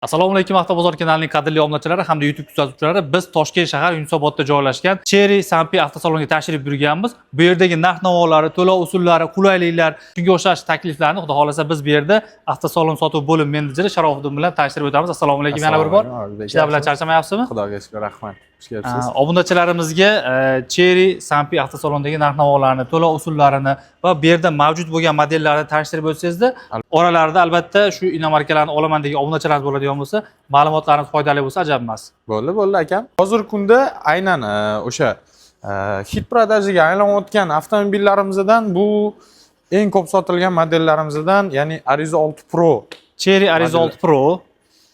Assalomu alaykum, Avtobozor kanalining qadrli obunachilari hamda YouTube kuzatuvchilari. Biz Toshkent shahar Yunusobodda joylashgan Cherry Sampi avtosaloniga tashrif buyurganmiz. Bu yerdagi narx-navolari, to'lov usullari, qulayliklar, shunga o'xshash takliflarni xudo xolasa biz bu yerda avtosalon sotuv bo'lim menejeri Sharofiddin bilan tanishtirib o'tamiz. Assalomu alaykum yana bir bor. Ishlar bilan charchamayapsizmi? Xudoga shukr, rahmat. Xush kelibsiz. Obunachilarimizga Cherry Sampi avtosalonidagi narx-navolarni, to'lov usullarini va bu yerda mavjud bo'lgan modellarni tanishtirib o'tsangizda, oralarida albatta shu inomarkalarni olaman degan obunachilarimiz bo'ladigan bo'lsa, ma'lumotlarimiz foydali bo'lsa ajab emas. Bo'ldi akam. Hozirgi kunda aynan o'sha hit prodajiga aylanayotgan avtomobillarimizdan bu eng ko'p sotilgan modellarimizdan, ya'ni Arizo 6 Pro. Cherry Arizo 6 Pro.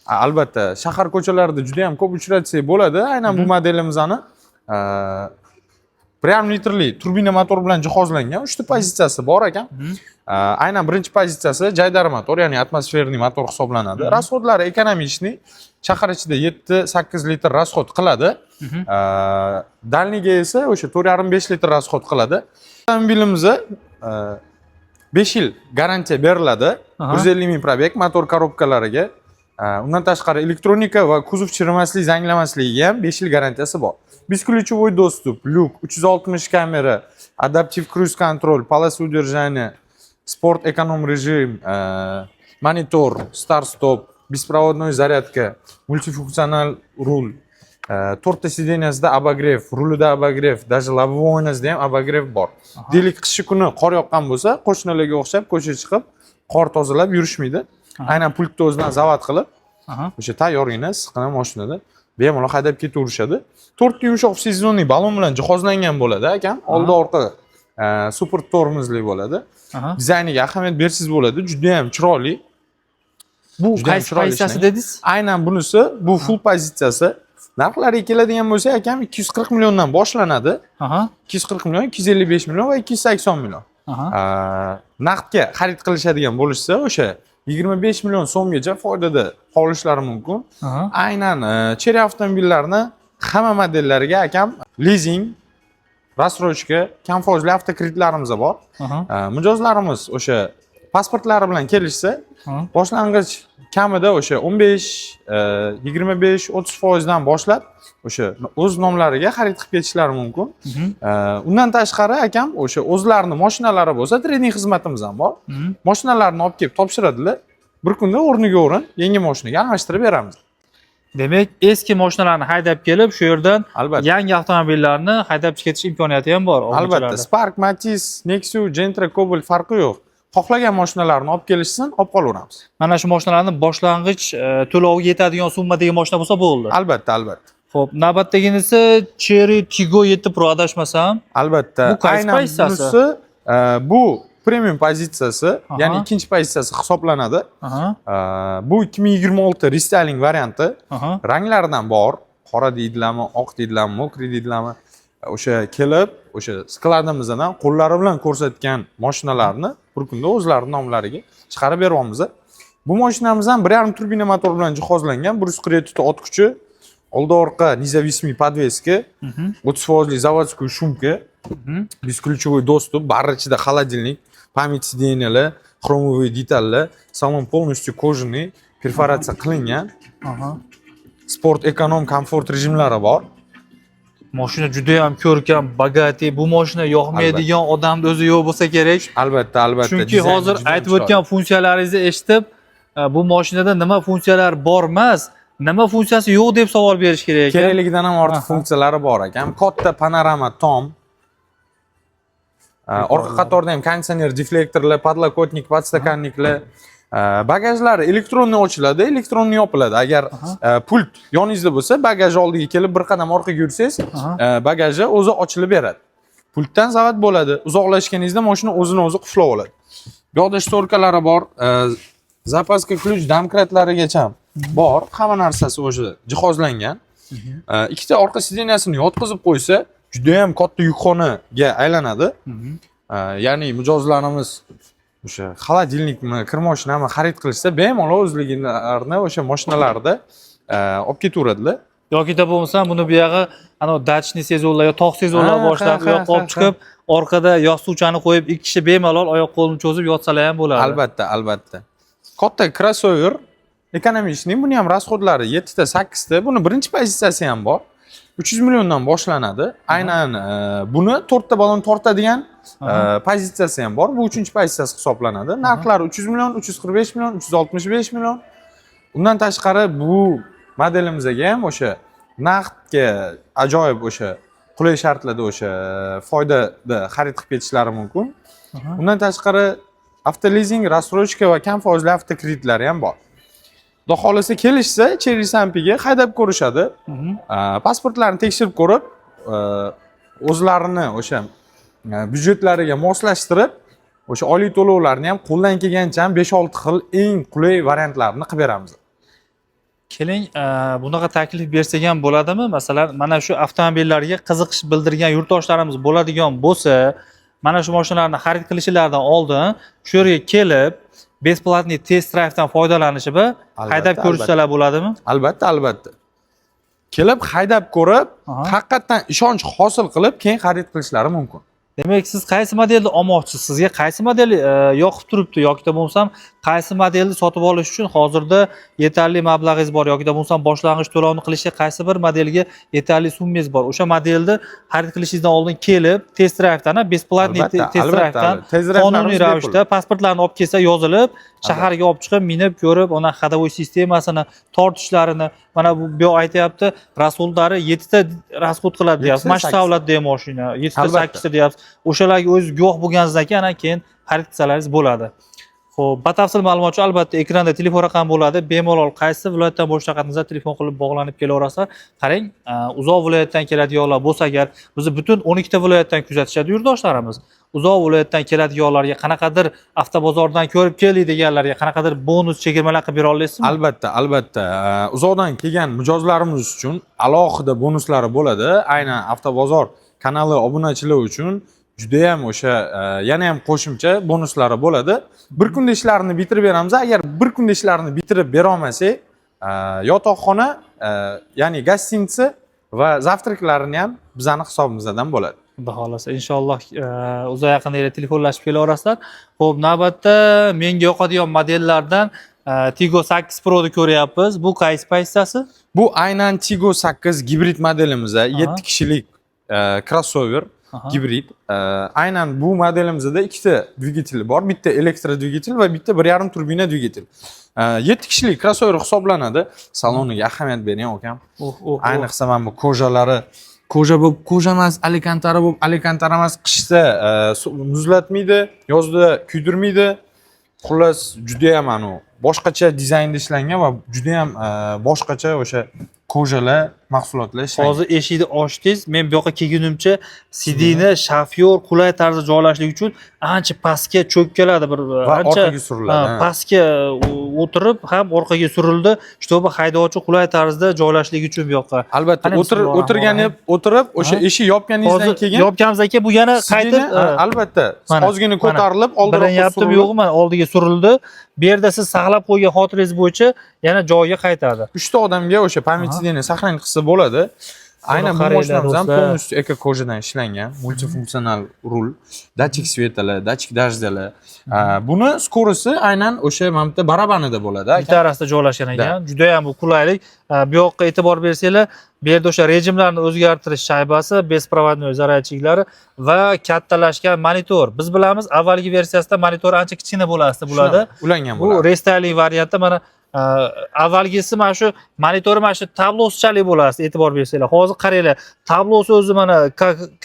Albatta, shahar ko'chalarida juda ham ko'p uchratsak bo'ladi. Aynan bu modelimizni 1,5 litrli turbina motor bilan jihozlangan 3 ta pozitsiyasi bor ekan. Aynan birinchi pozitsiyasi jaydar motor, ya'ni atmosferniy motor hisoblanadi. Rasxodlari ekonomичный. Shahar ichida 7-8 litr rasxod qiladi. Dalniga esa o'sha 4,5 litr rasxod qiladi. Avtomobilimizga 5 yil garantiya beriladi. 150 ming probeg motor korobkalariga. Undan tashqari elektronika va kuzov chirimaslik, zanglamasligiga ham 5 yil garantiyasi bor. Бесключевой доступ, люк, 360 kamera, adaptiv cruise control, полосы удержания, sport эконом rejim, monitor, start-stop, беспроводной зарядка, multifunksional rul, 4 ta sideniyasida обогрев, rulida обогрев, даже лобовой oynasida ham обогрев bor. Deylik qish kuni qor yoqqan bo'lsa, qo'shnilarga o'xshab ko'chaga chiqib, qor tozalab yurishmaydi. Aynan pultni o'zidan zavod qilib, o'sha tayyorgina issiqqina mashinada bemalol haydab ketaverishadi. 4 ta yumshoq sezonniy balon bilan jihozlangan bo'ladi akam. Oldi orqa super tormozli bo'ladi. Dizayniga ahamiyat bersiz bo'ladi. Juda ham chiroyli. Bu qaysi pozitsiyasi dedingiz? Aynan bunisi, bu full pozitsiyasi. Narxlariga keladigan bo'lsa akam 240 milliondan boshlanadi. 240 million, 255 million va 280 million. Naqdga xarid qilishadigan bo'lishsa, o'sha 25 million so'mgacha foydada qolishlari mumkin. Aynan Cherry avtomobillarini hamma modellariga akam leasing, рассрочка, kam foizli avtokreditlarimiz bor. Mijozlarimiz o'sha pasportlari bilan kelishsa, boshlang'ich kamida o'sha 15, 25, 30% dan boshlab o'sha o'z nomlariga xarid qilib ketishlari mumkin. Undan tashqari akam o'sha o'zlarining mashinalari bo'lsa, trening xizmatimiz ham bor. Mashinalarni olib kelib topshiradilar. Bir kunda o'rniga o'rin yangi mashinaga almashtirib beramiz. Demak, eski mashinalarni haydab kelib, shu yerdan yangi avtomobillarni haydab ketish imkoniyati ham bor. Albatta, Spark, Matiz, Nexus, Gentra, Cobalt farqi yo'q. Xohlagan mashinalarni olib kelishsin, olib qolaveramiz. Mana shu mashinalarni boshlang'ich to'lovga yetadigan summadagi mashina bo'lsa bo'ldi. Albatta. Xo'p, navbatdaginisi Cherry Tiggo 7 Pro adashmasam. Albatta. Bu qaysi pozitsiyasi? Bu premium pozitsiyasi, ya'ni ikkinchi pozitsiyasi hisoblanadi. Bu 2026 restyling varianti. Ranglaridan bor. Qora deydilarmi, oq deydilarmi, mokri deydilarmi? O'sha kelib, o'sha skladimizdan qo'llari bilan ko'rsatgan mashinalarni bir kunda o'zlarining nomlariga chiqarib beryapmiz. Bu mashinamiz ham 1,5 turbina motor bilan jihozlangan, 147 ta ot kuchi, oldi orqa независимый подвеска, 30% заводской shumka, бесключевой достуp, bari ichida холодильник, pamять сиденьялар, хромовые detallar, salon полностью кожаный, perforatsiya qilingan. Sport, ekonom, komfort rejimlari bor. Mashina juda ham ko'rkam, bagati. Bu mashina yoqmaydigan odamning o'zi yo'q bo'lsa kerak. Albatta. Chunki hozir aytib o'tgan funksiyalaringizni eshitib, bu mashinada nima funksiyalar bor emas, nima funksiyasi yo'q deb savol berish kerak ekan. Kerakligidan ham ortiq funksiyalari bor ekan. Katta panorama tom. Orqa qatorda ham konditsioner, deflektorlar, podlokotnik, podstakanniklar. Bagajlari elektronniy ochiladi, elektronniy yopiladi. Agar pult yoningizda bo'lsa, bagaj oldiga kelib bir qadam orqaga yursangiz, bagaji o'zi ochilib beradi. Pultdan zavod bo'ladi. Uzoqlashganingizda mashina o'zini o'zi qulflab oladi. Bu yoqda shtorkalari bor, zapaska ключ domkratlarigacha bor. Hamma narsasi o'sha jihozlangan. Ikkita orqa sideniyasini yotqizib qo'ysa, juda ham katta yukxonaga aylanadi. Ya'ni mijozlarimiz o'sha холодильникmi, kir mashinami xarid qilishsa, bemalol o'zligilarini o'sha mashinalarda olib ketaveradilar. Yoki da bo'lmasa, buni bu yog'i ana dachniy sezonlar yo tog' sezonlar boshlab, bu yoqqa olib chiqib, orqada yostiqchani qo'yib, ikki kishi bemalol oyoq qo'lini cho'zib yotsalar ham bo'ladi. Albatta. Katta crossover ekonomishning buni ham rasxodlari 7 ta 8 ta. Buni birinchi pozitsiyasi ham bor. 300 milliondan boshlanadi. Aynan buni 4 ta balon tortadigan pozitsiyasi ham bor. Bu 3-pozitsiyasi hisoblanadi. Narxlari 300 million, 345 million, 365 million. Undan tashqari bu modelimizga ham o'sha naqdga ajoyib o'sha qulay shartlarda o'sha foydada xarid qilib ketishlari mumkin. Undan tashqari avtolizing, rassrochka va kam foizli avtokreditlar ham bor. Xudo xolasa kelishsa, Cherry Sampiga haydab ko'rishadi. Pasportlarini tekshirib ko'rib, o'zlarini o'sha byudjetlariga moslashtirib, o'sha oliy to'lovlarni ham qo'ldan kelgancha 5-6 xil eng qulay variantlarini qilib beramiz. Keling, bunaqa taklif bersak ham bo'ladimi? Masalan, mana shu avtomobillarga qiziqish bildirgan yurtdoshlarimiz bo'ladigan bo'lsa, mana shu mashinalarni xarid qilishlaridan oldin shu yerga kelib, besplatniy test drive'dan foydalanishib, haydab ko'rishsalar bo'ladimi? Albatta, albatta. Kelib haydab ko'rib, haqiqatan ishonch hosil qilib, keyin xarid qilishlari mumkin. Demak, siz qaysi modelni olmoqchisiz? Sizga qaysi model yoqib turibdi yoki bo'lmasam qaysi modelni sotib olish uchun hozirda yetarli mablag'ingiz bor yoki bo'lmasam boshlang'ich to'lovni qilishga qaysi bir modelga yetarli summangiz bor? O'sha modelni xarid qilishingizdan oldin kelib, test drive'dan, besplatniy test drive'dan qonuniy ravishda pasportlarni olib kelsa yozilib, shaharga olib chiqib, minib ko'rib, ona ходовой sistemasini, tortishlarini, mana bu yoq aytayapti, rasxodlari 7 ta rasxod qiladi deyapsiz. Mana shu davlatda ham mashina 7 ta 8 ta deyapsiz. O'shalarga o'zingiz guvoh bo'lganingizdan keyin ana keyin xarid qilsalaringiz bo'ladi. Xo'p, batafsil ma'lumot uchun albatta ekranda telefon raqami bo'ladi. Bemalol qaysi viloyatdan boshqa qatnazar telefon qilib bog'lanib kelaverasizlar. Qarang, uzoq viloyatdan keladiganlar bo'lsa agar, bizni butun 12 ta viloyatdan kuzatishadi yurtdoshlarimiz. Uzoq viloyatdan keladiganlarga qanaqadir avtobozordan ko'rib keldik deganlarga qanaqadir bonus chegirmalar qilib bera olasizmi? Albatta, albatta. Uzoqdan kelgan mijozlarimiz uchun alohida bonuslari bo'ladi. Aynan avtobozor kanali obunachilar uchun juda ham o'sha yana ham qo'shimcha bonuslari bo'ladi. Bir kunda ishlarini bitirib beramiz. Agar bir kunda ishlarini bitirib bera olmasak, yotoqxona, ya'ni gostinitsa va zavtraklarini ham bizning hisobimizdan bo'ladi. Xudo xolasa, inshaalloh uzoq yaqinda telefonlashib kelaverasizlar. Xo'p, navbatda menga yoqadigan modellardan Tigo 8 Pro ni ko'ryapmiz. Bu qaysi pozitsiyasi? Bu aynan Tigo 8 gibrid modelimiz, 7 kishilik crossover. Gibrid. Aynan bu modelimizda ikkita dvigatel bor. Bitta elektro dvigatel va bitta 1.5 turbina dvigatel. 7 kishilik crossover hisoblanadi. Saloniga ahamiyat bering okam. Ayniqsa mana bu kojalari, koja bo'lib, koja emas, alikantara bo'lib, alikantara emas, qishda muzlatmaydi, yozda kuydirmaydi. Xullas, juda ham anu boshqacha dizaynda ishlangan va juda ham boshqacha o'sha kojalar, mahsulotlar ishlangan. Hozir eshikni ochdingiz, men bu yoqqa kelgunimcha sidini shafyor qulay tarzda joylashlik uchun ancha pastga cho'kkaladi, bir ancha orqaga suriladi. Pastga o'tirib ham orqaga surildi, чтобы haydovchi qulay tarzda joylashlik uchun bu yoqqa. Albatta, o'tirib o'sha eshik yopganingizdan keyin yopganimizdan keyin bu yana qaytib albatta ozgina ko'tarilib oldiga surildi. Yo'qmi, oldiga surildi. Bu yerda siz saqlab qo'ygan xotirangiz bo'yicha yana joyiga qaytadi. 3 ta odamga o'sha pamять sidini saqlanib qilsa bo'ladi. Aynan bu mashinamiz ham полностью eko kojadan ishlangan, multifunksional rul, datchik svetalar, datchik dajdalar. Buni skorosi aynan o'sha mana bu barabanida bo'ladi. Bitta arasida joylashgan ekan. Juda ham bu qulaylik. Bu yoqqa e'tibor bersanglar, bu yerda o'sha rejimlarni o'zgartirish shaybasi, besprovodnoy zaryadchiklari va kattalashgan monitor. Biz bilamiz, avvalgi versiyasida monitor ancha kichkina bo'ladi. Ulangan bo'ladi. Bu restyling variantda mana avvalgisi mana shu monitori mana shu tablosichalik bo'ladi, e'tibor bersanglar. Hozir qaranglar, tablosi o'zi mana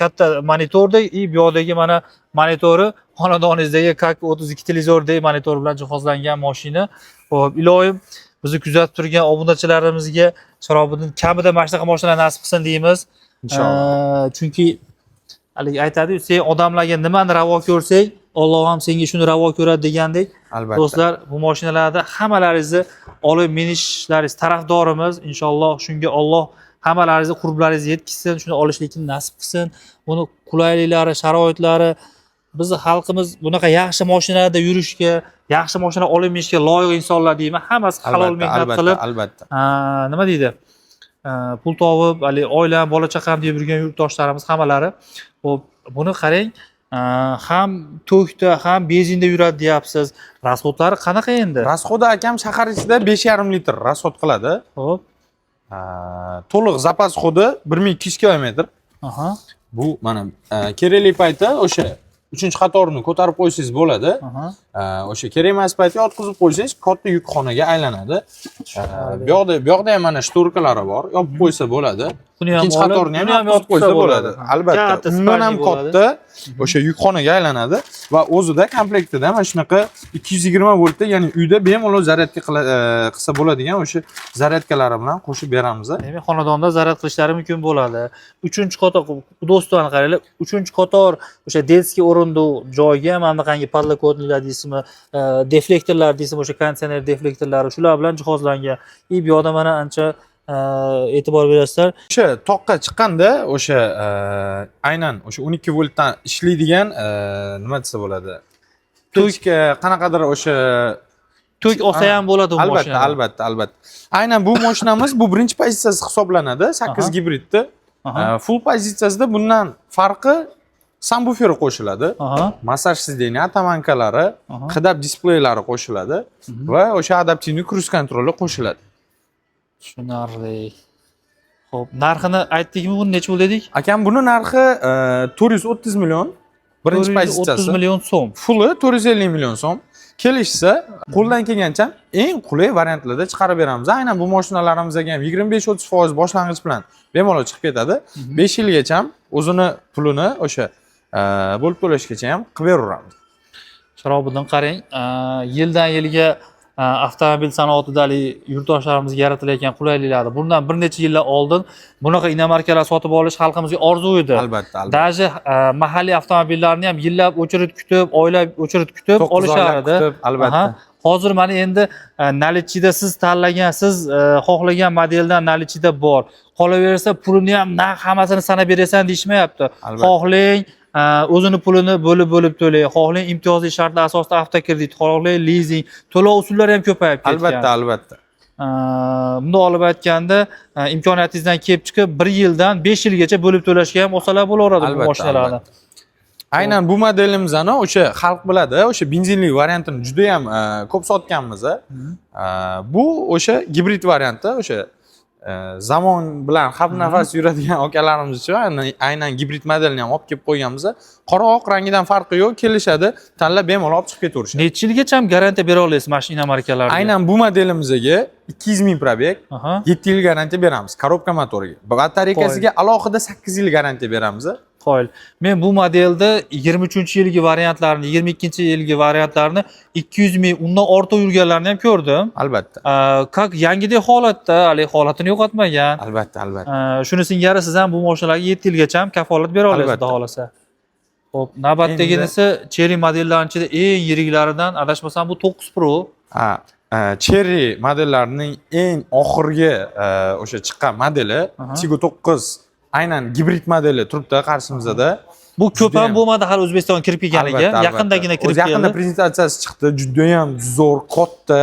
katta monitordek, bu yoqdagi mana monitori xonadoningizdagi 32 televizordek monitor bilan jihozlangan mashina. Xo'p, iloyim bizni kuzatib turgan obunachilarimizga Sharobiddin kamida mana shunaqa mashinalar nasib qilsin deymiz. Inshaalloh. Chunki hali aytadi, sen odamlarga nimani ravo ko'rsang, Alloh ham senga shuni ravo ko'radi degandek. Albatta. Do'stlar, bu mashinalarda hammalaringizni olib minishlaringiz tarafdorimiz. Inshaalloh shunga Alloh hammalaringizni qurblaringizni yetkazsin, shuni olishlikni nasib qilsin. Buni qulayliklari, sharoitlari, bizni xalqimiz bunaqa yaxshi mashinalarda yurishga, yaxshi mashina olishga loyiq insonlar deyman. Hammasi halol mehnat qilib, albatta. Nima deydi? Pul topib, oilam, bola chaqam deb yurgan yurtdoshlarimiz hammalari. Xo'p, buni qarang, ham tokda, ham benzinda yuradi deyapsiz. Rasxodlari qanaqa endi? Rasxodi akam shahar ichida 5,5 litr rasxod qiladi. Xo'p. To'liq zapas xodi 1200 kilometr. Aha. Bu mana kerakli payti o'sha 3-qatorni ko'tarib qo'ysangiz bo'ladi. Aha. O'sha kerak emas paytga yotqizib qo'ysangiz katta yukxonaga aylanadi. Bu yoqda ham mana shturkalari bor, yopib qo'ysa bo'ladi. Ikkinchi qatorni ham yopib qo'ysa bo'ladi. Albatta, undan ham katta o'sha yukxonaga aylanadi va o'zida komplektida mana shunaqa 220 voltda, ya'ni uyda bemalol zaryadka qilsa bo'ladigan o'sha zaryadkalari bilan qo'shib beramiz. Demak, xonadonda zaryad qilishlari mumkin bo'ladi. 3-qator do'stlarni qaranglar, 3-qator o'sha детский o'rindiq joyiga ham qanday podlokotniklar deysizmi, deflektorlar deysizmi, o'sha konditsioner deflektorlari shular bilan jihozlangan. Bu yoqda mana ancha e'tibor berasizlar. O'sha toqqa chiqqanda o'sha aynan o'sha 12 voltdan ishlaydigan nima desa bo'ladi? To'kka qanaqadir o'sha tok olsa ham bo'ladi bu mashina. Albatta. Aynan bu mashinamiz bu birinchi pozitsiyasi hisoblanadi, 8 gibridni. Full pozitsiyasida bundan farqi subwoofer qo'shiladi. Massaj sizdeniya, atamankalari, hidab displeylari qo'shiladi va o'sha adaptivniy kruz kontroli qo'shiladi. Tushunarli. Xo'p, narxini aytdikmi, buni necha pul dedik? Akam buni narxi 430 million. Birinchi pozitsiyasi 30 million so'm. Fulli 450 million so'm. Kelishsa, qo'ldan kelgancha eng qulay variantlarda chiqarib beramiz. Aynan bu mashinalarimizga ham 25-30% boshlang'ich bilan bemalol chiqib ketadi. 5 yilgacha ham o'zini pulini o'sha bo'lib to'lashgacha ham qilib beraveramiz. Sharobiddin qarang, yildan yilga avtomobil sanoatidagi yurtdoshlarimizga yaratilayotgan qulayliklarni bundan bir necha yillar oldin bunaqa inomarkalar sotib olish xalqimizga orzu edi. Albatta. Даже mahalliy avtomobillarni ham yillab o'chirib kutib, oylab o'chirib kutib olishardi. Albatta. Hozir mana endi nalichida siz tanlagan, siz xohlagan modeldan nalichida bor. Qolaversa pulini ham hammasini sanab berasan deyishmayapti. Xohlang o'zini pulini bo'lib to'lay, xohlang imtiyozli shartlar asosida avtokredit, xohlang lizing, to'lov usullari ham ko'payib ketgan. Albatta. Bunda olib aytganda imkoniyatingizdan kelib chiqib 1 yildan 5 yilgacha bo'lib to'lashga ham osalar bo'laveradi bu mashinalarni. Aynan bu modelimizni o'sha xalq biladi, o'sha benzinli variantini juda ham ko'p sotganmiz. Bu o'sha gibrid varianti, o'sha zamon bilan ham nafas yuradigan akalarimiz uchun aynan gibrid modelni ham olib kelib qo'yganmiz. Qora oq rangidan farqi yo'q, kelishadi, tanlab bemalol olib chiqib ketaverishadi. Necha yilgacha ham garantiya bera olasiz mashina markalariga? Aynan bu modelimizga 200 ming probeg, 7 yil garantiya beramiz korobka motoriga. Batareykasiga alohida 8 yil garantiya beramiz. Qo'yil. Men bu modelda 23-yilgi variantlarini, 22-yilgi variantlarini 200 ming undan ortiq yurganlarni ham ko'rdim. Albatta. Kak yangidek holatda, hali holatini yo'qotmagan. Albatta. Shuni singari siz ham bu mashinalarga 7 yilgacha ham kafolat bera olasiz, xudo xolasa. Xo'p, navbatdaginisi Cherry modellarining ichida eng yiriklaridan adashmasam bu 9 Pro. Cherry modellarining eng oxirgi o'sha chiqqan modeli Tiggo 9. Aynan gibrid modeli turibdi qarshimizda. Bu ko'p ham bo'lmadi hali O'zbekistonga kirib kelganiga, yaqindagina kirib keldi. Yaqinda prezentatsiyasi chiqdi, juda ham zo'r, katta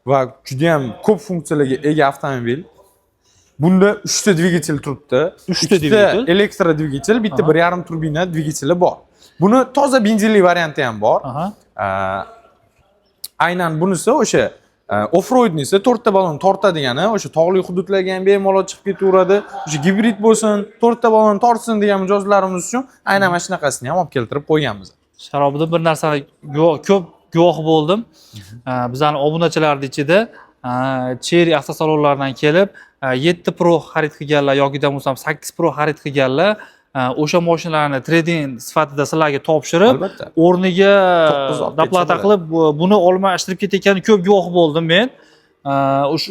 va juda ham ko'p funksiyalarga ega avtomobil. Bunda 3 ta dvigatel turibdi. 3 ta dvigatel, elektrodvigatel, bitta 1.5 turbina dvigateli bor. Buni toza benzinli varianti ham bor. Aynan bunisi o'sha off-roadni esa 4 ta ballon tortadigani, o'sha tog'li hududlarga ham bemalol chiqib ketaveradi. O'sha gibrid bo'lsin, 4 ta ballon tortsin degan mijozlarimiz uchun aynan mana shunaqasini ham olib keltirib qo'yganmiz. Sharobiddin bir narsani ko'p guvoh bo'ldim. Bizning obunachilarning ichida Cherry avtosalonlaridan kelib 7 Pro xarid qilganlar yoki bo'lmasam 8 Pro xarid qilganlar o'sha mashinalarni trading sifatida sizlarga topshirib, o'rniga doplata qilib buni olmashtirib ketayotgani ko'p guvoh bo'ldim men.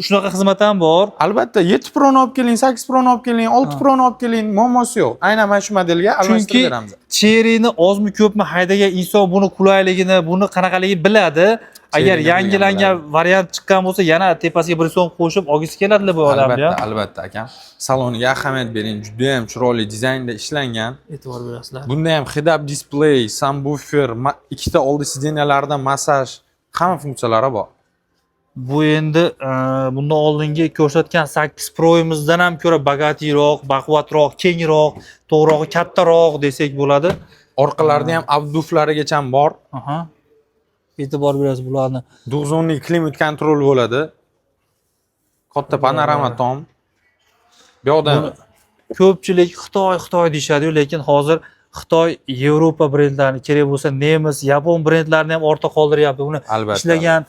Shunaqa xizmat ham bor. Albatta, 7 Pro ni olib keling, 8 Pro ni olib keling, 6 Pro ni olib keling, muammosi yo'q. Aynan mana shu modelga almashtirib beramiz. Chunki Cherryni ozmi ko'pmi haydagan inson buni qulayligini, buni qanaqaligini biladi. Agar yangilangan variant chiqqan bo'lsa, yana tepasiga bir so'm qo'shib olgisi keladi bu odamlar. Albatta akam. Saloniga ahamiyat bering, juda ham chiroyli dizaynda ishlangan. E'tibor berasizlar. Bunda ham head-up display, subwoofer, ikkita oldi sideniyalarida massaj, hamma funksiyalari bor. Bu endi bundan oldingi ko'rsatgan 8 Pro'imizdan ham ko'ra bogatiyroq, baquvvatroq, kengroq, to'g'rirog'i kattaroq desak bo'ladi. Orqalarida ham abduflarigacha bor. Aha. E'tibor berasiz bularni. 9 klimat kontrol bo'ladi. Katta panorama tom. Bu yoqda Ko'pchilik Xitoy deyishadi-yu, lekin hozir Xitoy, Yevropa brendlarini, kerak bo'lsa nemis, yapon brendlarini ham ortda qoldiryapti. Uni albatta. ishlagan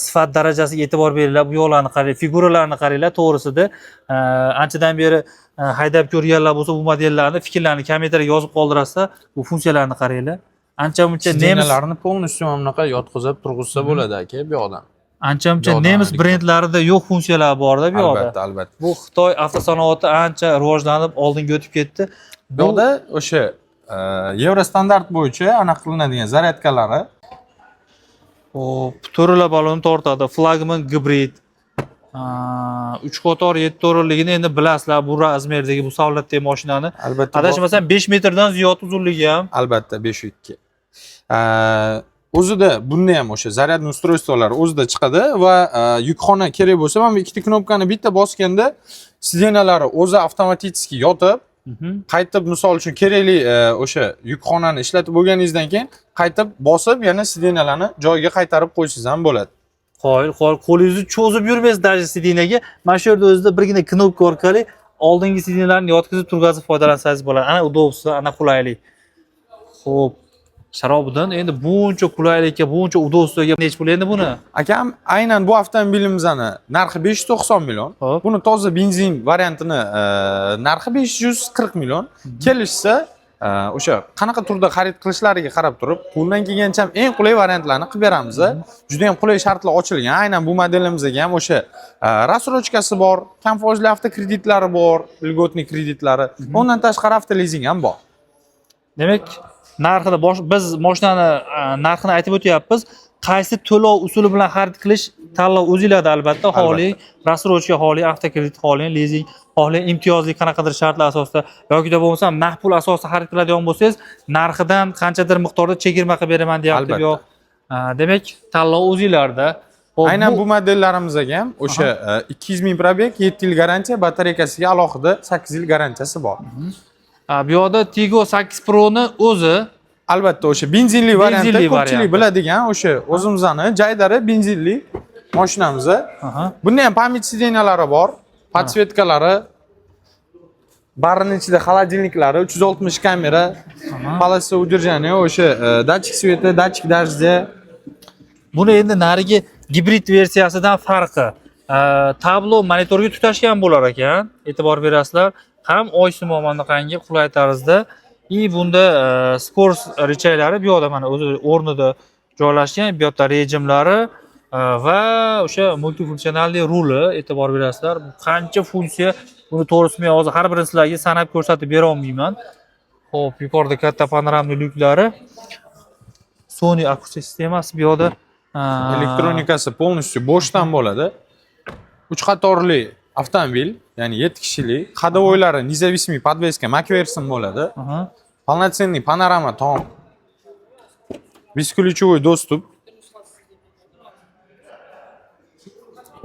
sifat darajasiga e'tibor beringlar. Bu yoqlarni qarang, figuralarni qaranglar, to'g'risida anchadan beri haydab ko'rganlar bo'lsa, bu modellarni fikrlarini kommentariyga yozib qoldirasizlar. Bu funksiyalarni qaranglar. Ancha-muncha nemis Sidinalarni полностью mana bunaqa yotqizib turg'izsa bo'ladi aka bu yoqdan. ancha-muncha Yo'q, nemis aniq. brendlarida yo'q funksiyalar bor-da bu yoqda. Albatta, albatta. Bu Xitoy avtosanoati ancha rivojlanib oldinga o'tib ketdi. Bu yoqda o'sha Yevro standart bo'yicha aniq qilinadigan zaryadkalari. Hop, to'rala balon tortadi, flagman gibrid. 3 qator 7 o'rinligini endi bilasizlar, bu razmerdagi bu savlatdagi mashinani. Albatta. Adashmasam 5 metrdan ziyod uzunligi ham. Albatta 5.2. O'zida bunda ham o'sha zaryadni устройстволari o'zida chiqadi va yukxona kerak bo'lsa, mana bu ikkita knopkani bitta bosganda sidenalari o'zi avtomatik yotib, qaytib misol uchun kerakli o'sha yukxonani ishlatib bo'lganingizdan keyin qaytib bosib, yana sidenalarni joyiga qaytarib qo'ysangiz ham bo'ladi. Qo'yil, qo'lingizni cho'zib yurmaysiz даже sidenaga. Mana shu yerda o'zida birgina knopka orqali oldingi sidenalarni yotqizib turg'azib foydalansangiz bo'ladi. Ana udobство, ana qulaylik. Xo'p, sharobidan endi buncha qulaylikka, buncha udobstvoga nech pul endi buni? Akam, aynan bu avtomobilimizni narxi 590 million. Hop. Buni toza benzin variantini narxi 540 million. Kelishsa, o'sha qanaqa turda xarid qilishlariga qarab turib, qo'ldan kelgancha eng qulay variantlarni qilib beramiz. Juda ham qulay shartlar ochilgan. Aynan bu modelimizga ham o'sha рассрочкасы bor, kam foizli avtokraditlari bor, lьготный kreditlari. Undan tashqari avtolizing ham bor. Demak, narxini biz mashinani narxini aytib o'tyapmiz. Qaysi to'lov usuli bilan xarid qilish tanlov o'zingizlarda albatta. Xohlang рассрочка, xohlang avtokredit, xohlang lizing, xohlang imtiyozli qanaqadir shartlar asosida yoki bo'lmasa mahpul asosida xarid qiladigan bo'lsangiz, narxidan qanchadir miqdorda chegirma qilib beraman deyapti. Yo'q. Demak, tanlov o'zingizlarda. Aynan bu modellarimizga ham o'sha 200 ming probeg, 7 yil garantiya, batareykasiga alohida 8 yil garantiyasi bor. Bu yoqda Tigo 8 Pro ni o'zi albatta o'sha benzinli variantda ko'pchilik biladigan o'sha o'zimizning jaydari benzinli mashinamiz. Bunda ham pamять sidenalari bor, podsvetkalari, barning ichida холодильниклari, 360 kamera, полоса удержания, o'sha datchik sveta, datchik dождя. Buni endi narigi gibrid versiyasidan farqi, tablo monitorga tutashgan bo'lar ekan. E'tibor berasizlar. Ham oysimon manaqangi qulay tarzda. Bunda skorost rechaylari bu yoqda mana o'zi o'rnida joylashgan, bu yoqda rejimlari va o'sha multifunksionalli ruli. E'tibor berasizlar. Bu qancha funksiya, buni to'g'risi men hozir har birini sizlarga sanab ko'rsatib bera olmayman. Xo'p, yuqorida katta panoramli lyuklari. Sony akustik sistemasi bu yoqda. Elektronikasi полностью boshdan bo'ladi. 3 qatorli avtomobil, ya'ni 7 kishilik, ходовойлari независимый подвеска MacPherson bo'ladi. Полноценный panorama tom. Бесключевой достуp.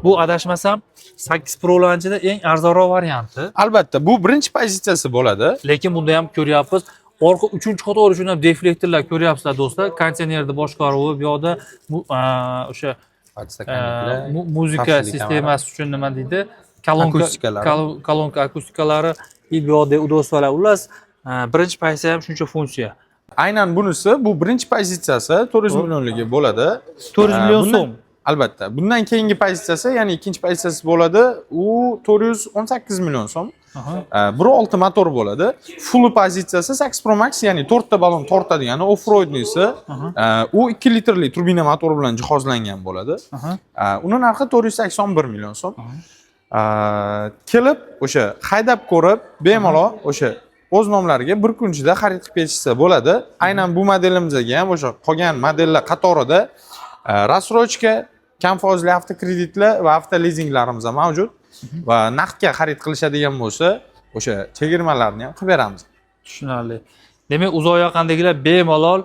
Bu adashmasam 8 Pro lanchida eng arzonroq varianti. Albatta, bu birinchi pozitsiyasi bo'ladi. Lekin bunda ham ko'ryapmiz, orqa 3-qator uchun ham deflektorlar ko'ryapsizlar do'stlar. Konditsionerni boshqaruvi, bu yoqda o'sha muzika sistemasi uchun nima deydi? Kolonka akustikalari, bu yoqda udobstvolar. Xullas, birinchi pozitsiya ham shuncha funksiya. Aynan bunisi bu birinchi pozitsiyasi 400 millionligi bo'ladi. 400 million so'm. Albatta. Bundan keyingi pozitsiyasi, ya'ni ikkinchi pozitsiyasi bo'ladi. U 418 million so'm. 1.6 motor bo'ladi. Full pozitsiyasi 8 Pro Max, ya'ni 4 ta balon tortadigan off-roadnisi. U 2 litrli turbina motor bilan jihozlangan bo'ladi. Uni narxi 481 million so'm. Kelib, o'sha haydab ko'rib, bemalol o'sha o'z nomlariga bir kun ichida xarid qilib ketishsa bo'ladi. Aynan bu modelimizga ham o'sha qolgan modellar qatorida рассрочка, kam foizli avtokreditlar va avtolizinglarimiz ham mavjud va naqdga xarid qilishadigan bo'lsa, o'sha chegirmalarni ham qilib beramiz. Tushunarli. Demak, uzoq yaqindagilar bemalol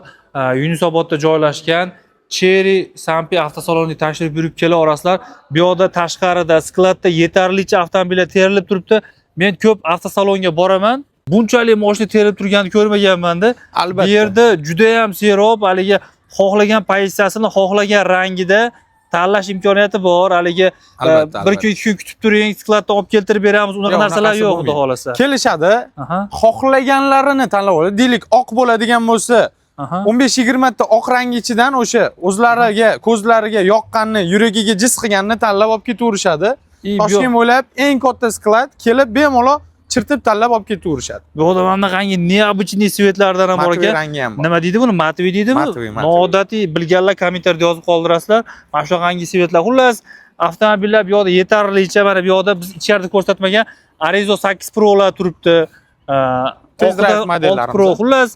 Yunusobodda joylashgan Cherry Sampi avtosaloniga tashrif buyurib kela olasizlar. Bu yoqda tashqarida skladda yetarlicha avtomobillar terilib turibdi. Men ko'p avtosalonga boraman. bunchalik moshina terib turganini ko'rmaganman-da. Bu Albatta. yerda juda ham serob, haligi xohlagan pozitsiyasini xohlagan rangida tanlash imkoniyati bor. Haligi Albatta, 1 kun 2 kun kutib turing, skladdan olib keltirib beramiz. Unaqa Yo'q, narsalar unaqasi yo'q, bo'lmaydi. xudo xolasa. Kelishadi. Aha, Xohlaganlarini tanlab oladi. Deylik, oq bo'ladigan bo'lsa, aha. 15-20 ta oq rang ichidan o'sha o'zlariga, ko'zlariga yoqqanini, yuragiga jis qilganini tanlab olib ketaverishadi. Toshkent bo'ylab eng katta sklad kelib bemalol chirtib tanlab olib ketaverishadi. Bu odam qanday neobычный svetlardan ham bor Matviy ekan. rangi ham bor. Nima deydi buni? Matviy deydimi? Matviy. Noodatiy bilganlar kommentariyada yozib qoldirasizlar. Mana shu hangi svetlar. Xullas, avtomobillar bu yoqda yetarlicha mana bu yoqda biz ichkarida ko'rsatmagan Arizo 8 Pro'lar turibdi. Test drive oxida modellarimiz. 6 Pro. Xullas,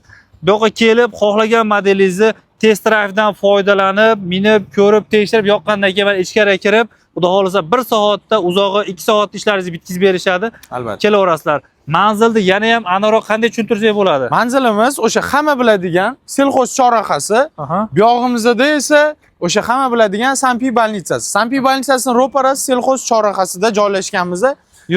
bu yoqqa kelib xohlagan modelingizni test drive'dan foydalanib, minib, ko'rib, tekshirib, yoqqandan keyin mana ichkariga kirib, xudo xolasa 1 soatda, uzog'i 2 soatda ishlaringizni bitkazib berishadi. Albatta. Kelaverasizlar. Manzilni yana ham aniqroq qanday tushuntirsak bo'ladi? Manzilimiz o'sha hamma biladigan Selxoz chorrahasi. Aha. Bu yog'imizda esa o'sha hamma biladigan Sanpi bolnitsasi. Sanpi bolnitsasining ro'parasi Selxoz chorrahasida joylashganmiz.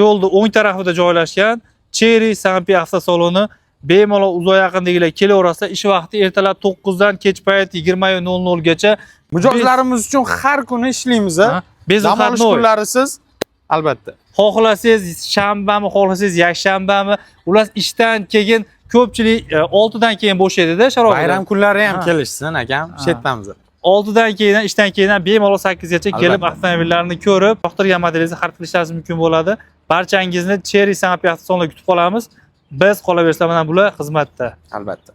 Yo'lda o'ng tarafida joylashgan Cherry Sanpi avtosaloni bemalol uzoq yaqindagilar kelaverasizlar. Ish vaqti ertalab 9 dan kech payt 20:00 gacha. Mijozlarimiz uchun har kuni ishlaymiz. Bez Dam olish kunlarisiz albatta. xohlasangiz shanbami, xohlasangiz yakshanbami, ular ishdan keyin ko'pchilik 6 dan keyin bo'shaydi-da sharoitda. Bayram kunlari ham Ha. kelishsin akam, shetamiz. 6 dan keyin, ishdan keyin bemalol 8 gacha kelib Albatta. avtomobillarni ko'rib, yoqtirgan modelingizni xarid qilishingiz mumkin bo'ladi. Barchangizni Cherry Sanpi avtosalonida kutib qolamiz. Biz qolaversa mana bular xizmatda. Albatta.